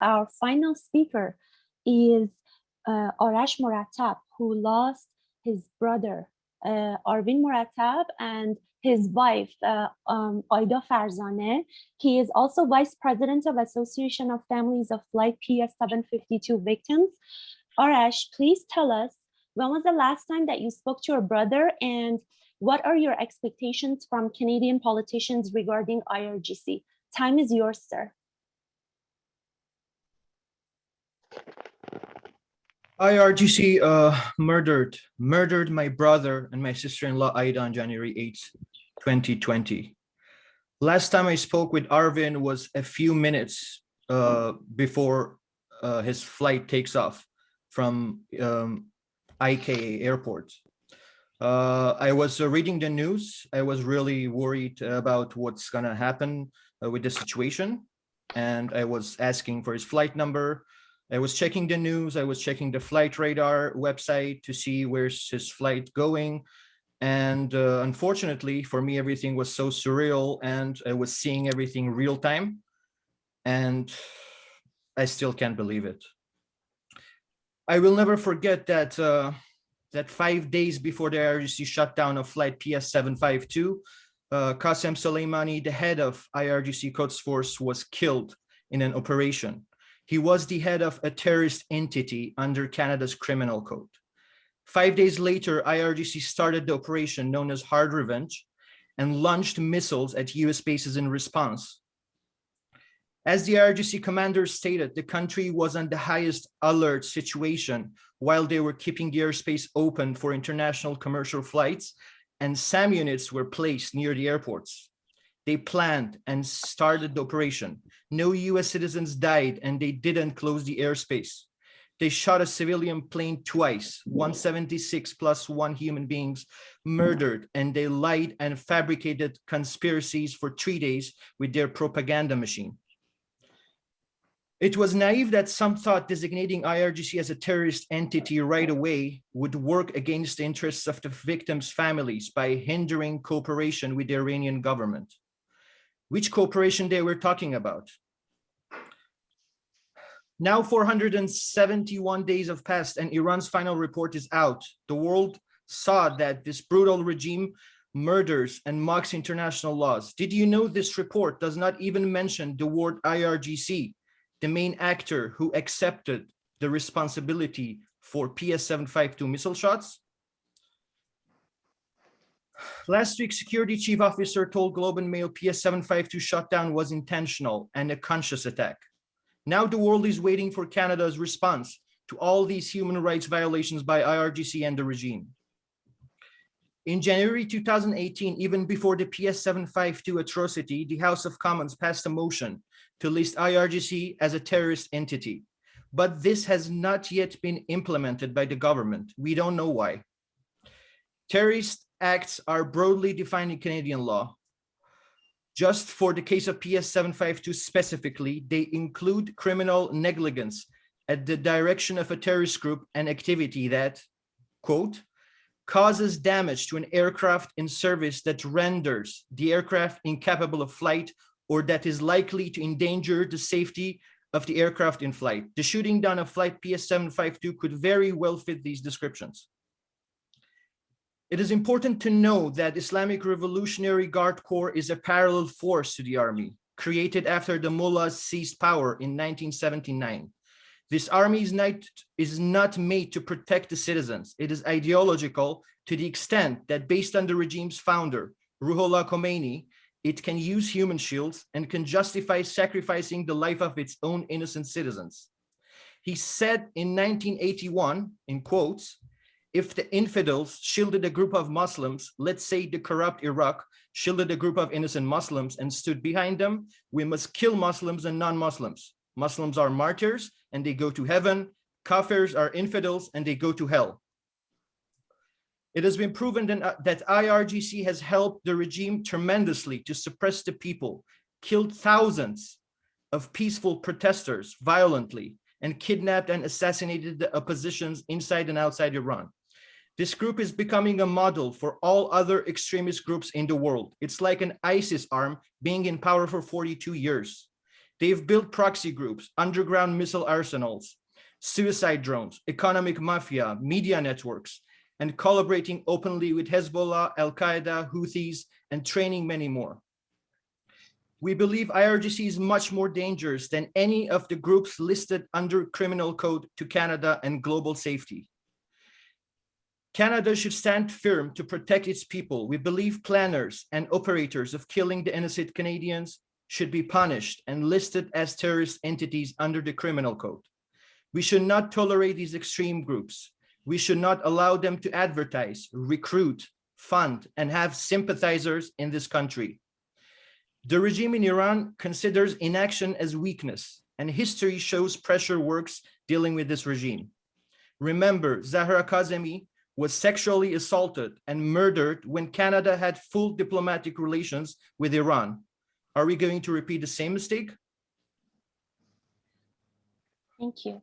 our final speaker is Arash Morattab, who lost his brother, Arvin Morattab, and his wife, Aida Farzaneh. He is also vice president of Association of Families of Flight PS-752 victims. Arash, please tell us, when was the last time that you spoke to your brother, and what are your expectations from Canadian politicians regarding IRGC? Time is yours, sir. IRGC murdered my brother and my sister-in-law Aida on January 8th, 2020. Last time I spoke with Arvin was a few minutes before his flight takes off from IKA airport. I was reading the news. I was really worried about what's gonna happen with the situation. And I was asking for his flight number. I was checking the news. I was checking the flight radar website to see where's his flight going. And unfortunately for me, everything was so surreal and I was seeing everything real time. And I still can't believe it. I will never forget that that 5 days before the IRGC shutdown of flight PS-752, Qassem Soleimani, the head of IRGC Quds force, was killed in an operation. He was the head of a terrorist entity under Canada's criminal code. 5 days later, IRGC started the operation known as Hard Revenge and launched missiles at US bases in response. As the IRGC commander stated, the country was on the highest alert situation while they were keeping the airspace open for international commercial flights, and SAM units were placed near the airports. They planned and started the operation. No US citizens died and they didn't close the airspace. They shot a civilian plane twice, 176 plus 1 human beings murdered, and they lied and fabricated conspiracies for 3 days with their propaganda machine. It was naive that some thought designating IRGC as a terrorist entity right away would work against the interests of the victims' families by hindering cooperation with the Iranian government. Which cooperation they were talking about? Now 471 days have passed and Iran's final report is out. The world saw that this brutal regime murders and mocks international laws. Did you know this report does not even mention the word IRGC, the main actor who accepted the responsibility for PS-752 missile shots? Last week, Security Chief Officer told Globe and Mail PS-752 shutdown was intentional and a conscious attack. Now the world is waiting for Canada's response to all these human rights violations by IRGC and the regime. In January 2018, even before the PS-752 atrocity, the House of Commons passed a motion to list IRGC as a terrorist entity. But this has not yet been implemented by the government. We don't know why. Terrorist acts are broadly defined in Canadian law. Just for the case of PS-752 specifically, they include criminal negligence at the direction of a terrorist group and activity that, quote, causes damage to an aircraft in service that renders the aircraft incapable of flight or that is likely to endanger the safety of the aircraft in flight. The shooting down of flight PS-752 could very well fit these descriptions. It is important to know that Islamic Revolutionary Guard Corps is a parallel force to the army, created after the mullahs seized power in 1979. This army is not made to protect the citizens. It is ideological to the extent that based on the regime's founder, Ruhollah Khomeini, it can use human shields and can justify sacrificing the life of its own innocent citizens. He said in 1981, in quotes, if the infidels shielded a group of Muslims, let's say the corrupt Iraq shielded a group of innocent Muslims and stood behind them, we must kill Muslims and non-Muslims. Muslims are martyrs and they go to heaven. Kafirs are infidels and they go to hell. It has been proven that IRGC has helped the regime tremendously to suppress the people, killed thousands of peaceful protesters violently, and kidnapped and assassinated the oppositions inside and outside Iran. This group is becoming a model for all other extremist groups in the world. It's like an ISIS arm being in power for 42 years. They've built proxy groups, underground missile arsenals, suicide drones, economic mafia, media networks, and collaborating openly with Hezbollah, Al-Qaeda, Houthis, and training many more. We believe IRGC is much more dangerous than any of the groups listed under criminal code to Canada and global safety. Canada should stand firm to protect its people. We believe planners and operators of killing the innocent Canadians should be punished and listed as terrorist entities under the criminal code. We should not tolerate these extreme groups. We should not allow them to advertise, recruit, fund, and have sympathizers in this country. The regime in Iran considers inaction as weakness, and history shows pressure works dealing with this regime. Remember, Zahra Kazemi was sexually assaulted and murdered when Canada had full diplomatic relations with Iran. Are we going to repeat the same mistake? Thank you.